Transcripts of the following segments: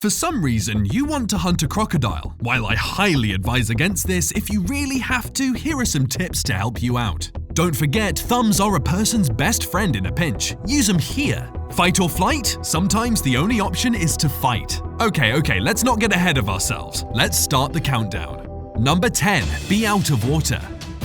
For some reason, you want to hunt a crocodile. While I highly advise against this, if you really have to, here are some tips to help you out. Don't forget, thumbs are a person's best friend in a pinch. Use them here. Fight or flight? Sometimes the only option is to fight. Okay, let's not get ahead of ourselves. Let's start the countdown. Number 10. Be out of water.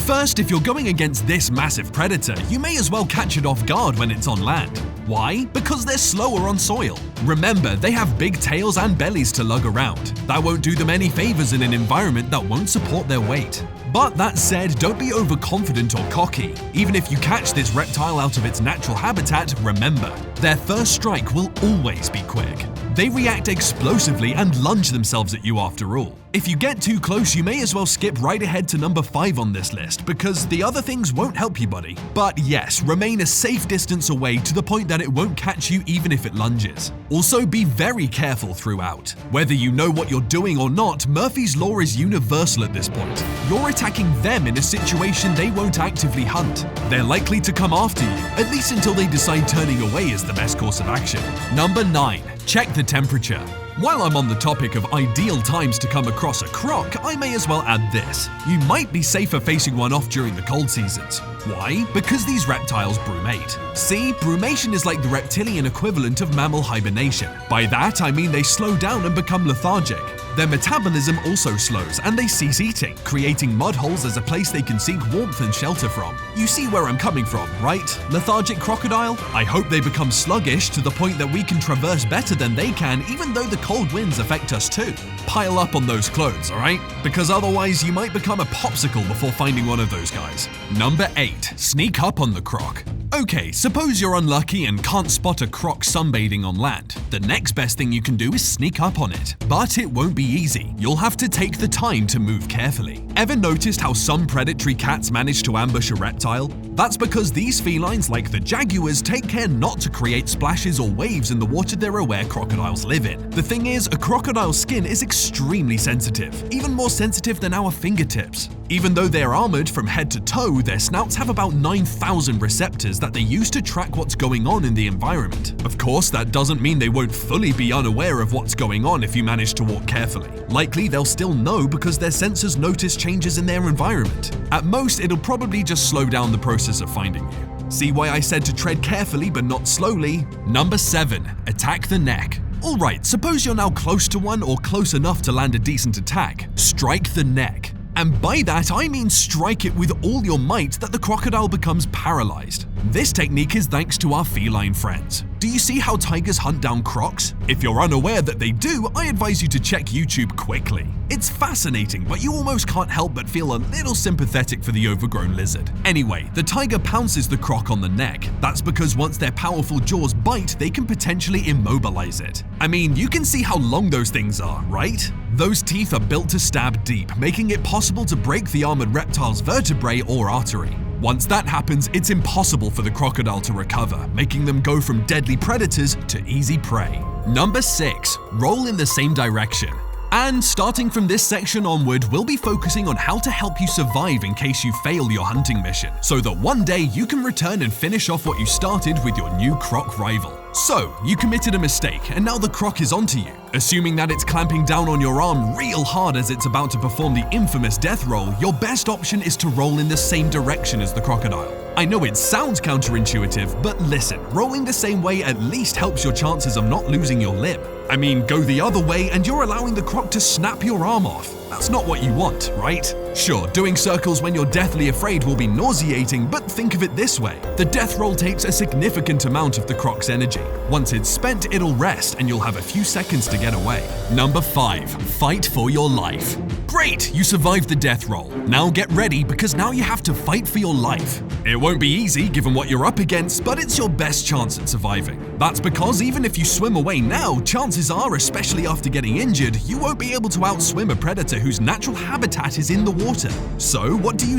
First, if you're going against this massive predator, you may as well catch it off guard when it's on land. Why? Because they're slower on soil. Remember, they have big tails and bellies to lug around. That won't do them any favors in an environment that won't support their weight. But that said, don't be overconfident or cocky. Even if you catch this reptile out of its natural habitat, remember, their first strike will always be quick. They react explosively and lunge themselves at you after all. If you get too close, you may as well skip right ahead to number 5 on this list, because the other things won't help you, buddy. But yes, remain a safe distance away to the point that it won't catch you even if it lunges. Also, be very careful throughout. Whether you know what you're doing or not, Murphy's Law is universal at this point. You're attacking them in a situation they won't actively hunt. They're likely to come after you, at least until they decide turning away is the best course of action. Number 9. Check the temperature. While I'm on the topic of ideal times to come across a croc, I may as well add this. You might be safer facing one off during the cold seasons. Why? Because these reptiles brumate. See, brumation is like the reptilian equivalent of mammal hibernation. By that, I mean they slow down and become lethargic. Their metabolism also slows and they cease eating, creating mud holes as a place they can seek warmth and shelter from. You see where I'm coming from, right? Lethargic crocodile? I hope they become sluggish to the point that we can traverse better than they can, even though the cold winds affect us too. Pile up on those clothes, alright? Because otherwise you might become a popsicle before finding one of those guys. Number 8. Sneak up on the croc. Okay, suppose you're unlucky and can't spot a croc sunbathing on land. The next best thing you can do is sneak up on it. But it won't be easy. You'll have to take the time to move carefully. Ever noticed how some predatory cats manage to ambush a reptile? That's because these felines, like the jaguars, take care not to create splashes or waves in the water they're aware crocodiles live in. The thing is, a crocodile's skin is extremely sensitive, even more sensitive than our fingertips. Even though they're armored from head to toe, their snouts have about 9,000 receptors that they use to track what's going on in the environment. Of course, that doesn't mean they won't fully be unaware of what's going on if you manage to walk carefully. Likely, they'll still know because their sensors notice changes in their environment. At most, it'll probably just slow down the process of finding you. See why I said to tread carefully but not slowly? Number 7. Attack the neck. Alright, suppose you're now close to one or close enough to land a decent attack. Strike the neck. And by that, I mean strike it with all your might that the crocodile becomes paralyzed. This technique is thanks to our feline friends. Do you see how tigers hunt down crocs? If you're unaware that they do, I advise you to check YouTube quickly. It's fascinating, but you almost can't help but feel a little sympathetic for the overgrown lizard. Anyway, the tiger pounces the croc on the neck. That's because once their powerful jaws bite, they can potentially immobilize it. I mean, you can see how long those things are, right? Those teeth are built to stab deep, making it possible to break the armored reptile's vertebrae or artery. Once that happens, it's impossible for the crocodile to recover, making them go from deadly predators to easy prey. Number 6. Roll in the same direction. And starting from this section onward, we'll be focusing on how to help you survive in case you fail your hunting mission, so that one day you can return and finish off what you started with your new croc rival. So, you committed a mistake, and now the croc is onto you. Assuming that it's clamping down on your arm real hard as it's about to perform the infamous death roll, your best option is to roll in the same direction as the crocodile. I know it sounds counterintuitive, but listen, rolling the same way at least helps your chances of not losing your limb. I mean, go the other way and you're allowing the croc to snap your arm off. That's not what you want, right? Sure, doing circles when you're deathly afraid will be nauseating, but think of it this way. The death roll takes a significant amount of the croc's energy. Once it's spent, it'll rest and you'll have a few seconds to get away. Number 5. Fight for your life. Great, you survived the death roll. Now get ready because now you have to fight for your life. It won't be easy given what you're up against, but it's your best chance at surviving. That's because even if you swim away now, chances are, especially after getting injured, you won't be able to outswim a predator whose natural habitat is in the water. So what do?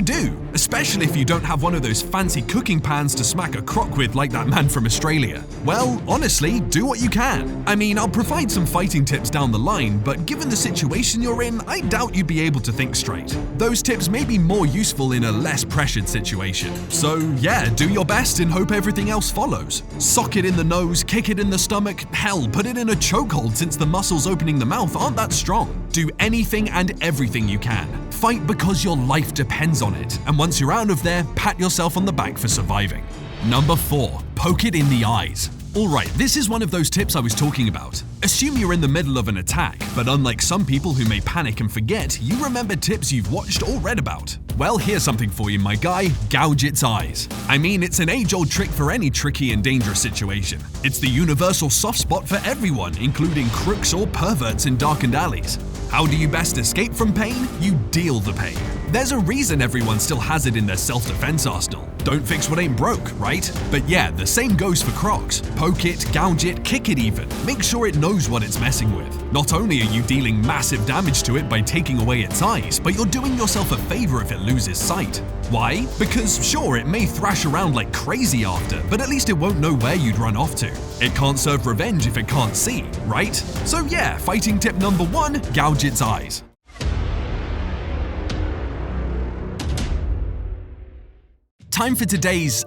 Especially if you don't have one of those fancy cooking pans to smack a croc with like that man from Australia. Well, honestly, do what you can. I mean, I'll provide some fighting tips down the line, but given the situation you're in, I doubt you'd be able to think straight. Those tips may be more useful in a less pressured situation. So yeah, do your best and hope everything else follows. Sock it in the nose, kick it in the stomach, hell, put it in a choke chokehold since the muscles opening the mouth aren't that strong. Do anything and everything you can. Fight because your life depends on it, and once you're out of there, pat yourself on the back for surviving. Number 4. Poke it in the eyes. Alright, this is one of those tips I was talking about. Assume you're in the middle of an attack, but unlike some people who may panic and forget, you remember tips you've watched or read about. Well, here's something for you, my guy. Gouge its eyes. I mean, it's an age-old trick for any tricky and dangerous situation. It's the universal soft spot for everyone, including crooks or perverts in darkened alleys. How do you best escape from pain? You deal the pain. There's a reason everyone still has it in their self-defense arsenal. Don't fix what ain't broke, right? But yeah, the same goes for Crocs. Poke it, gouge it, kick it even. Make sure it knows what it's messing with. Not only are you dealing massive damage to it by taking away its eyes, but you're doing yourself a favor if it loses sight. Why? Because sure, it may thrash around like crazy after, but at least it won't know where you'd run off to. It can't serve revenge if it can't see, right? So yeah, fighting tip number 1, gouge its eyes. Time for today's,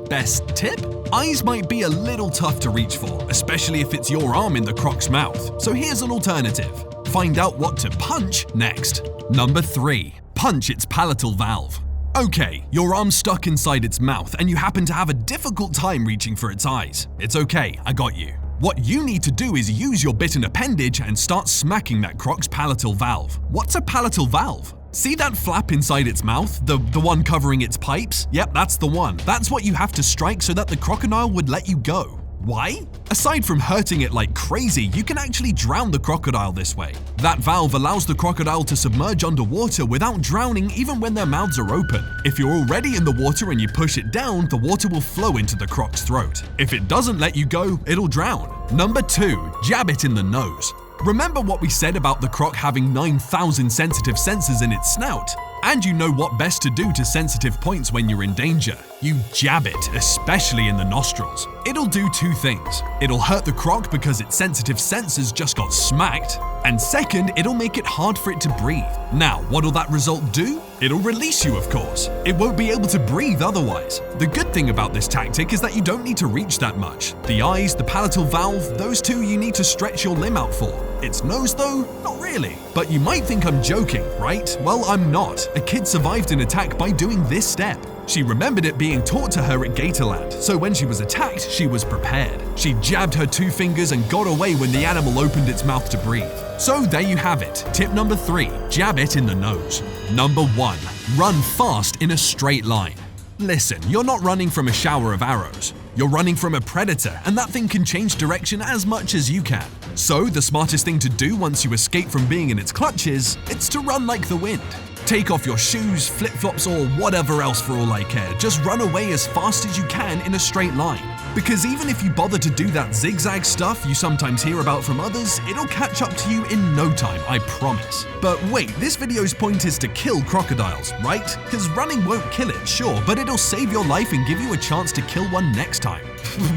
best tip? Eyes might be a little tough to reach for, especially if it's your arm in the croc's mouth. So here's an alternative. Find out what to punch next. Number 3. Punch its palatal valve. Okay, your arm's stuck inside its mouth and you happen to have a difficult time reaching for its eyes. It's okay, I got you. What you need to do is use your bitten appendage and start smacking that croc's palatal valve. What's a palatal valve? See that flap inside its mouth? The one covering its pipes? Yep, that's the one. That's what you have to strike so that the crocodile would let you go. Why? Aside from hurting it like crazy, you can actually drown the crocodile this way. That valve allows the crocodile to submerge underwater without drowning even when their mouths are open. If you're already in the water and you push it down, the water will flow into the croc's throat. If it doesn't let you go, it'll drown. Number 2. Jab it in the nose. Remember what we said about the croc having 9,000 sensitive sensors in its snout? And you know what best to do to sensitive points when you're in danger. You jab it, especially in the nostrils. It'll do 2 things. It'll hurt the croc because its sensitive sensors just got smacked, and second, it'll make it hard for it to breathe. Now, what'll that result do? It'll release you, of course. It won't be able to breathe otherwise. The good thing about this tactic is that you don't need to reach that much. The eyes, the palatal valve, those 2 you need to stretch your limb out for. Its nose though? Not really. But you might think I'm joking, right? Well, I'm not. A kid survived an attack by doing this step. She remembered it being taught to her at Gatorland, so when she was attacked, she was prepared. She jabbed her 2 fingers and got away when the animal opened its mouth to breathe. So there you have it. Tip number 3, jab it in the nose. Number 1, run fast in a straight line. Listen, you're not running from a shower of arrows. You're running from a predator, and that thing can change direction as much as you can. So the smartest thing to do once you escape from being in its clutches, it's to run like the wind. Take off your shoes, flip-flops, or whatever else for all I care. Just run away as fast as you can in a straight line. Because even if you bother to do that zigzag stuff you sometimes hear about from others, it'll catch up to you in no time, I promise. But wait, this video's point is to kill crocodiles, right? Because running won't kill it, sure, but it'll save your life and give you a chance to kill one next time.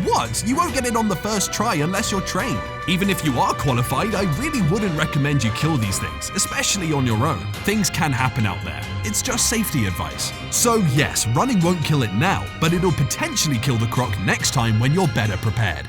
What? You won't get it on the first try unless you're trained. Even if you are qualified, I really wouldn't recommend you kill these things, especially on your own. Things can happen out there. It's just safety advice. So yes, running won't kill it now, but it'll potentially kill the croc next time when you're better prepared.